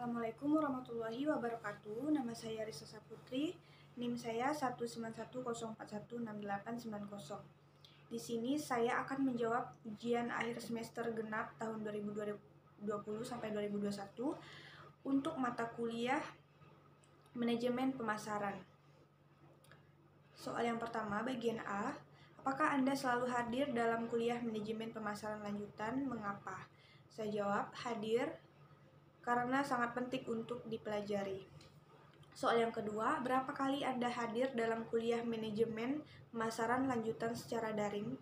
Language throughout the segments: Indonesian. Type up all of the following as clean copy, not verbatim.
Assalamualaikum warahmatullahi wabarakatuh. Nama saya Risa Saputri. NIM saya 19104168890. Di sini saya akan menjawab ujian akhir semester genap tahun 2020 sampai 2021 untuk mata kuliah Manajemen Pemasaran. Soal yang pertama, bagian A. Apakah Anda selalu hadir dalam kuliah Manajemen Pemasaran lanjutan? Mengapa? Saya jawab, hadir karena sangat penting untuk dipelajari. Soal yang kedua, berapa kali Anda hadir dalam kuliah Manajemen Pemasaran lanjutan secara daring?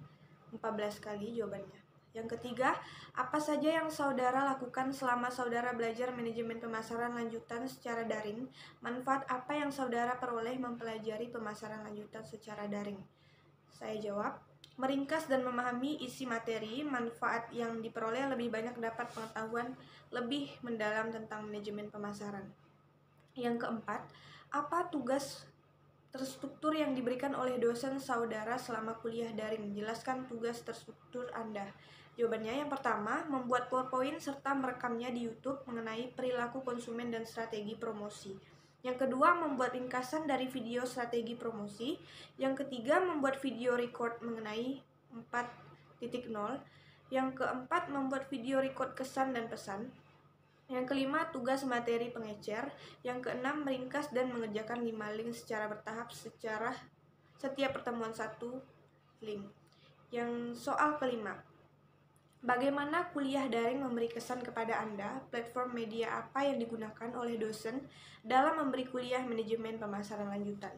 14 kali jawabannya. Yang ketiga, apa saja yang saudara lakukan selama saudara belajar Manajemen Pemasaran lanjutan secara daring? Manfaat apa yang saudara peroleh mempelajari pemasaran lanjutan secara daring? Saya jawab, meringkas dan memahami isi materi, manfaat yang diperoleh lebih banyak dapat pengetahuan lebih mendalam tentang manajemen pemasaran. Yang keempat, apa tugas terstruktur yang diberikan oleh dosen saudara selama kuliah daring? Jelaskan tugas terstruktur Anda. Jawabannya yang pertama, membuat PowerPoint serta merekamnya di YouTube mengenai perilaku konsumen dan strategi promosi. Yang kedua, membuat ringkasan dari video strategi promosi. Yang ketiga, membuat video record mengenai 4.0. Yang keempat, membuat video record kesan dan pesan. Yang kelima, tugas materi pengecer. Yang keenam, meringkas dan mengerjakan 5 link secara bertahap secara setiap pertemuan 1 link. Yang soal kelima, bagaimana kuliah daring memberi kesan kepada Anda? Platform media apa yang digunakan oleh dosen dalam memberi kuliah manajemen pemasaran lanjutan?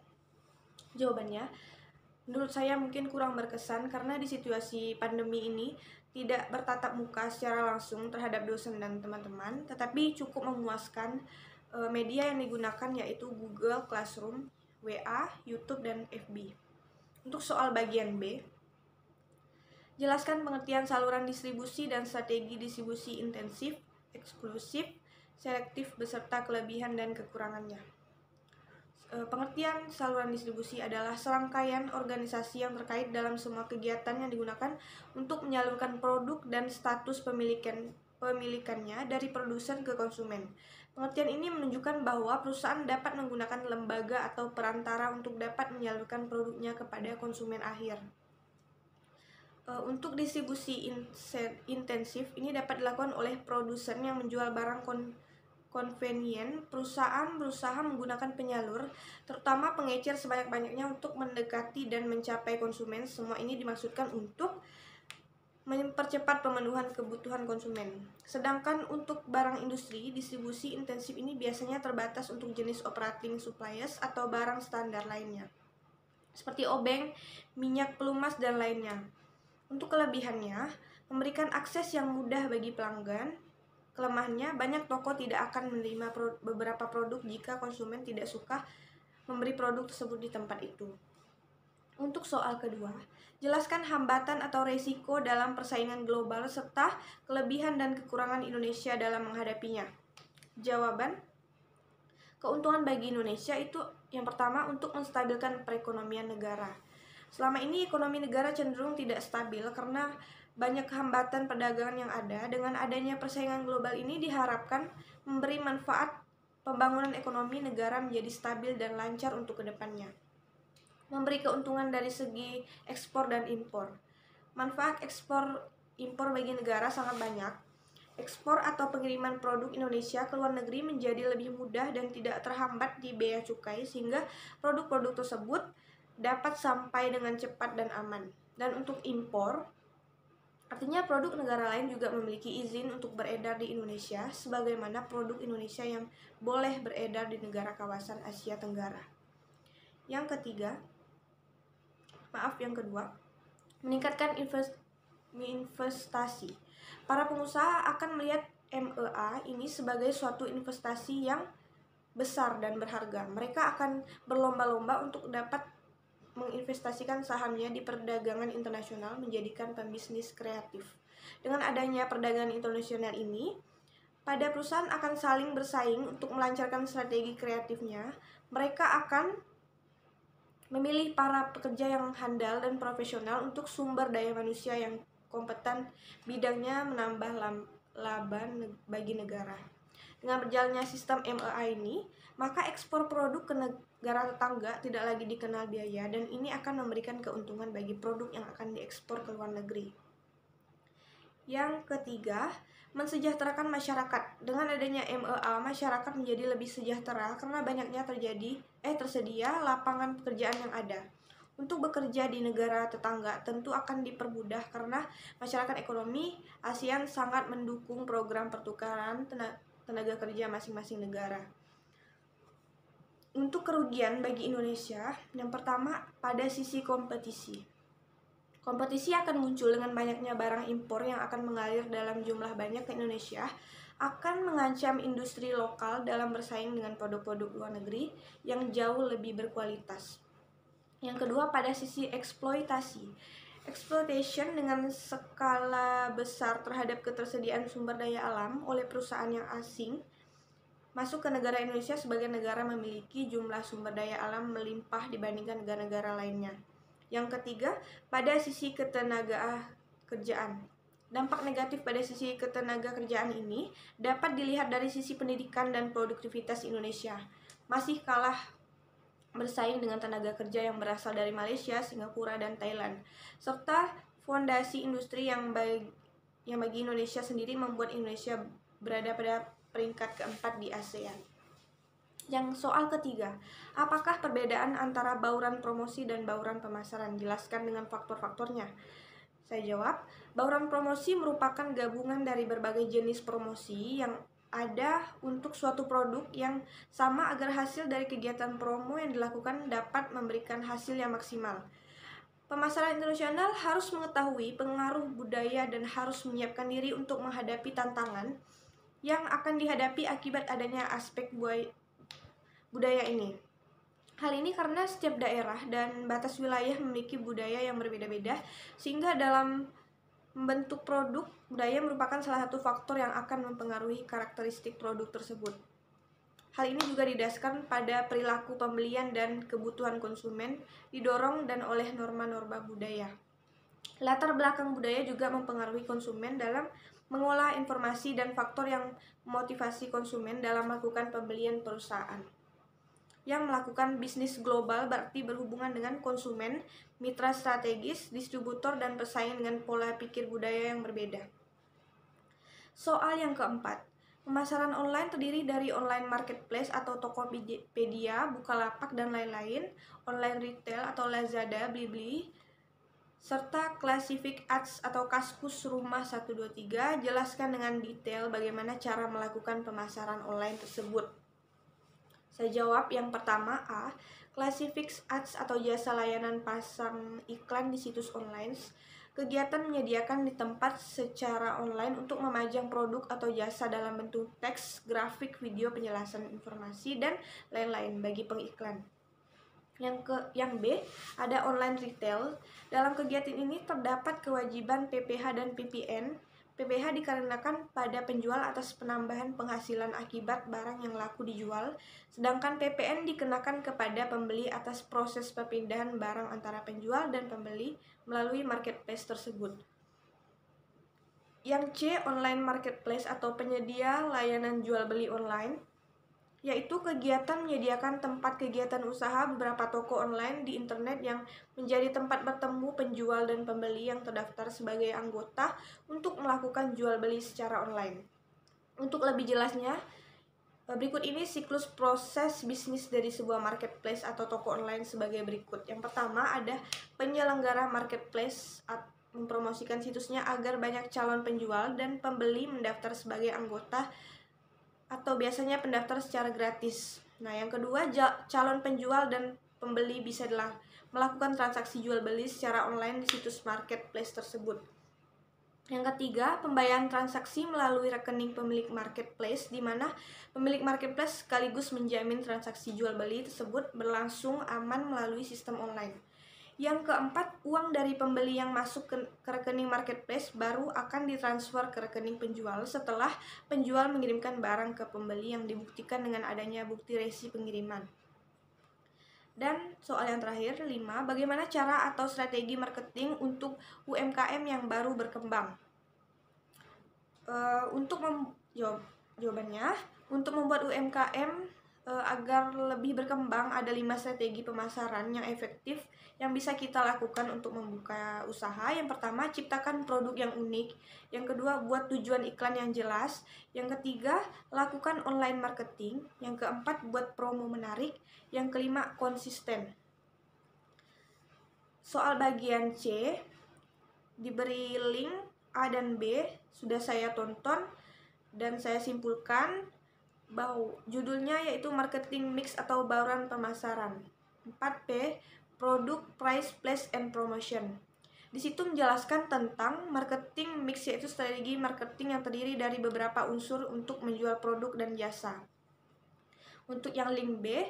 Jawabannya, menurut saya mungkin kurang berkesan karena di situasi pandemi ini tidak bertatap muka secara langsung terhadap dosen dan teman-teman, tetapi cukup memuaskan. Media yang digunakan yaitu Google Classroom, WA, YouTube, dan FB. Untuk soal bagian B, jelaskan pengertian saluran distribusi dan strategi distribusi intensif, eksklusif, selektif beserta kelebihan dan kekurangannya. Pengertian saluran distribusi adalah serangkaian organisasi yang terkait dalam semua kegiatan yang digunakan untuk menyalurkan produk dan status pemilikannya dari produsen ke konsumen. Pengertian ini menunjukkan bahwa perusahaan dapat menggunakan lembaga atau perantara untuk dapat menyalurkan produknya kepada konsumen akhir. Untuk distribusi intensif ini dapat dilakukan oleh produsen yang menjual barang convenient. Perusahaan berusaha menggunakan penyalur, terutama pengecer sebanyak-banyaknya untuk mendekati dan mencapai konsumen. Semua ini dimaksudkan untuk mempercepat pemenuhan kebutuhan konsumen. Sedangkan untuk barang industri, distribusi intensif ini biasanya terbatas untuk jenis operating suppliers atau barang standar lainnya, seperti obeng, minyak pelumas, dan lainnya. Untuk kelebihannya, memberikan akses yang mudah bagi pelanggan. Kelemahannya, banyak toko tidak akan menerima beberapa produk jika konsumen tidak suka memberi produk tersebut di tempat itu. Untuk soal kedua, jelaskan hambatan atau resiko dalam persaingan global serta kelebihan dan kekurangan Indonesia dalam menghadapinya. Jawaban, keuntungan bagi Indonesia itu yang pertama untuk menstabilkan perekonomian negara. Selama ini ekonomi negara cenderung tidak stabil karena banyak hambatan perdagangan yang ada. Dengan adanya persaingan global ini diharapkan memberi manfaat pembangunan ekonomi negara menjadi stabil dan lancar untuk kedepannya. Memberi keuntungan dari segi ekspor dan impor. Manfaat ekspor impor bagi negara sangat banyak. Ekspor atau pengiriman produk Indonesia ke luar negeri menjadi lebih mudah dan tidak terhambat di bea cukai, sehingga produk-produk tersebut dapat sampai dengan cepat dan aman. Dan untuk impor, artinya produk negara lain juga memiliki izin untuk beredar di Indonesia, sebagaimana produk Indonesia yang boleh beredar di negara kawasan Asia Tenggara. Yang kedua, meningkatkan investasi. Para pengusaha akan melihat MEA ini sebagai suatu investasi yang besar dan berharga. Mereka akan berlomba-lomba untuk dapat menginvestasikan sahamnya di perdagangan internasional, menjadikan pembisnis kreatif. Dengan adanya perdagangan internasional ini, pada perusahaan akan saling bersaing untuk melancarkan strategi kreatifnya. Mereka akan memilih para pekerja yang handal dan profesional untuk sumber daya manusia yang kompeten bidangnya, menambah laba bagi negara. Dengan berjalannya sistem MEA ini, maka ekspor produk ke negara tetangga tidak lagi dikenal biaya dan ini akan memberikan keuntungan bagi produk yang akan diekspor ke luar negeri. Yang ketiga, mensejahterakan masyarakat. Dengan adanya MEA, masyarakat menjadi lebih sejahtera karena banyaknya tersedia lapangan pekerjaan yang ada. Untuk bekerja di negara tetangga tentu akan dipermudah karena masyarakat ekonomi ASEAN sangat mendukung program pertukaran tenaga kerja masing-masing negara. Untuk kerugian bagi Indonesia, yang pertama pada sisi kompetisi. Kompetisi akan muncul dengan banyaknya barang impor yang akan mengalir dalam jumlah banyak ke Indonesia, akan mengancam industri lokal dalam bersaing dengan produk-produk luar negeri yang jauh lebih berkualitas. Yang kedua, pada sisi eksploitasi. Exploitation dengan skala besar terhadap ketersediaan sumber daya alam oleh perusahaan yang asing masuk ke negara Indonesia sebagai negara memiliki jumlah sumber daya alam melimpah dibandingkan negara-negara lainnya. Yang ketiga, pada sisi ketenaga kerjaan. Dampak negatif pada sisi ketenaga kerjaan ini dapat dilihat dari sisi pendidikan dan produktivitas Indonesia. Masih kalah bersaing dengan tenaga kerja yang berasal dari Malaysia, Singapura, dan Thailand, serta fondasi industri yang bagi Indonesia sendiri membuat Indonesia berada pada peringkat keempat di ASEAN. Yang soal ketiga, apakah perbedaan antara bauran promosi dan bauran pemasaran? Jelaskan dengan faktor-faktornya. Saya jawab, bauran promosi merupakan gabungan dari berbagai jenis promosi yang ada untuk suatu produk yang sama agar hasil dari kegiatan promo yang dilakukan dapat memberikan hasil yang maksimal. Pemasaran internasional harus mengetahui pengaruh budaya dan harus menyiapkan diri untuk menghadapi tantangan yang akan dihadapi akibat adanya aspek budaya ini. Hal ini karena setiap daerah dan batas wilayah memiliki budaya yang berbeda-beda, sehingga dalam membentuk produk, budaya merupakan salah satu faktor yang akan mempengaruhi karakteristik produk tersebut. Hal ini juga didasarkan pada perilaku pembelian dan kebutuhan konsumen, didorong dan oleh norma-norma budaya. Latar belakang budaya juga mempengaruhi konsumen dalam mengolah informasi dan faktor yang memotivasi konsumen dalam melakukan pembelian perusahaan. Yang melakukan bisnis global berarti berhubungan dengan konsumen, mitra strategis, distributor, dan pesaing dengan pola pikir budaya yang berbeda. Soal yang keempat, pemasaran online terdiri dari online marketplace atau Tokopedia, Bukalapak, dan lain-lain, online retail atau Lazada, Blibli, serta classified ads atau Kaskus Rumah 123. Jelaskan dengan detail bagaimana cara melakukan pemasaran online tersebut. Saya jawab yang pertama A. Classified ads atau jasa layanan pasang iklan di situs online. Kegiatan menyediakan di tempat secara online untuk memajang produk atau jasa dalam bentuk teks, grafik, video, penjelasan informasi, dan lain-lain bagi pengiklan. Yang B, ada online retail. Dalam kegiatan ini terdapat kewajiban PPh dan PPN. PPh dikarenakan pada penjual atas penambahan penghasilan akibat barang yang laku dijual, sedangkan PPN dikenakan kepada pembeli atas proses perpindahan barang antara penjual dan pembeli melalui marketplace tersebut. Yang C, online marketplace atau penyedia layanan jual beli online, yaitu kegiatan menyediakan tempat kegiatan usaha beberapa toko online di internet yang menjadi tempat bertemu penjual dan pembeli yang terdaftar sebagai anggota untuk melakukan jual beli secara online. Untuk lebih jelasnya, berikut ini siklus proses bisnis dari sebuah marketplace atau toko online sebagai berikut. Yang pertama, ada penyelenggara marketplace mempromosikan situsnya agar banyak calon penjual dan pembeli mendaftar sebagai anggota atau biasanya pendaftar secara gratis. Nah, yang kedua, calon penjual dan pembeli bisa melakukan transaksi jual beli secara online di situs marketplace tersebut. Yang ketiga, pembayaran transaksi melalui rekening pemilik marketplace, di mana pemilik marketplace sekaligus menjamin transaksi jual beli tersebut berlangsung aman melalui sistem online. Yang keempat, uang dari pembeli yang masuk ke rekening marketplace baru akan ditransfer ke rekening penjual setelah penjual mengirimkan barang ke pembeli yang dibuktikan dengan adanya bukti resi pengiriman. Dan soal yang terakhir, 5, bagaimana cara atau strategi marketing untuk UMKM yang baru berkembang? Jawabannya, Untuk membuat UMKM agar lebih berkembang, ada 5 strategi pemasaran yang efektif yang bisa kita lakukan untuk membuka usaha. Yang pertama, ciptakan produk yang unik. Yang kedua, buat tujuan iklan yang jelas. Yang ketiga, lakukan online marketing. Yang keempat, buat promo menarik. Yang kelima, konsisten. Soal bagian C, diberi link A dan B, sudah saya tonton dan saya simpulkan bahwa judulnya yaitu marketing mix atau bauran pemasaran. 4P, produk, price, place, and promotion. Di situ menjelaskan tentang marketing mix, yaitu strategi marketing yang terdiri dari beberapa unsur untuk menjual produk dan jasa. Untuk yang link B,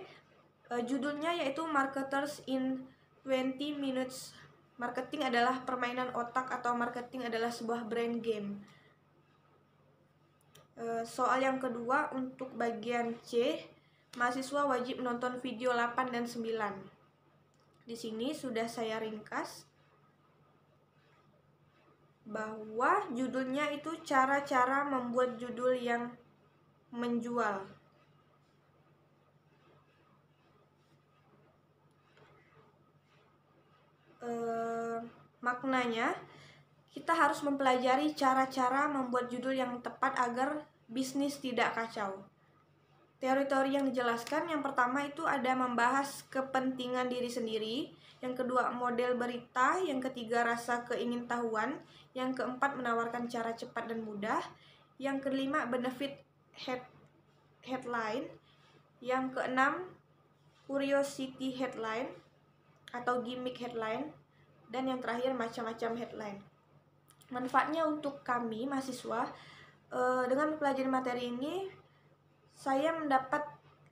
judulnya yaitu Marketers in 20 Minutes. Marketing adalah permainan otak atau marketing adalah sebuah brand game. Soal yang kedua, untuk bagian C, mahasiswa wajib menonton video 8 dan 9. Di sini sudah saya ringkas bahwa judulnya itu cara-cara membuat judul yang menjual. Maknanya, kita harus mempelajari cara-cara membuat judul yang tepat agar bisnis tidak kacau. Teori-teori yang dijelaskan, yang pertama itu ada membahas kepentingan diri sendiri, yang kedua model berita, yang ketiga rasa keingintahuan, yang keempat menawarkan cara cepat dan mudah, yang kelima benefit headline, yang keenam curiosity headline atau gimmick headline, dan yang terakhir macam-macam headline. Manfaatnya untuk kami mahasiswa, dengan mempelajari materi ini saya mendapat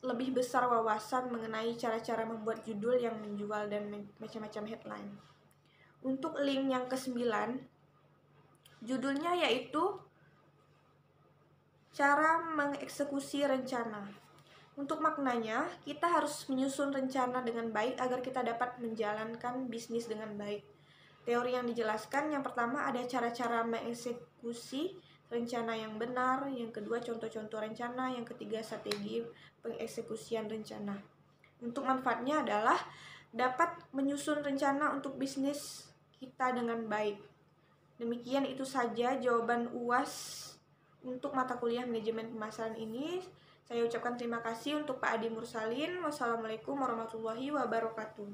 lebih besar wawasan mengenai cara-cara membuat judul yang menjual dan macam-macam headline. Untuk link yang ke-9, judulnya yaitu cara mengeksekusi rencana. Untuk maknanya, kita harus menyusun rencana dengan baik agar kita dapat menjalankan bisnis dengan baik. Teori yang dijelaskan, yang pertama ada cara-cara mengeksekusi rencana yang benar, yang kedua contoh-contoh rencana, yang ketiga strategi pengeksekusian rencana. Untuk manfaatnya adalah dapat menyusun rencana untuk bisnis kita dengan baik. Demikian itu saja jawaban UAS untuk mata kuliah manajemen pemasaran ini. Saya ucapkan terima kasih untuk Pak Adi Mursalin. Wassalamualaikum warahmatullahi wabarakatuh.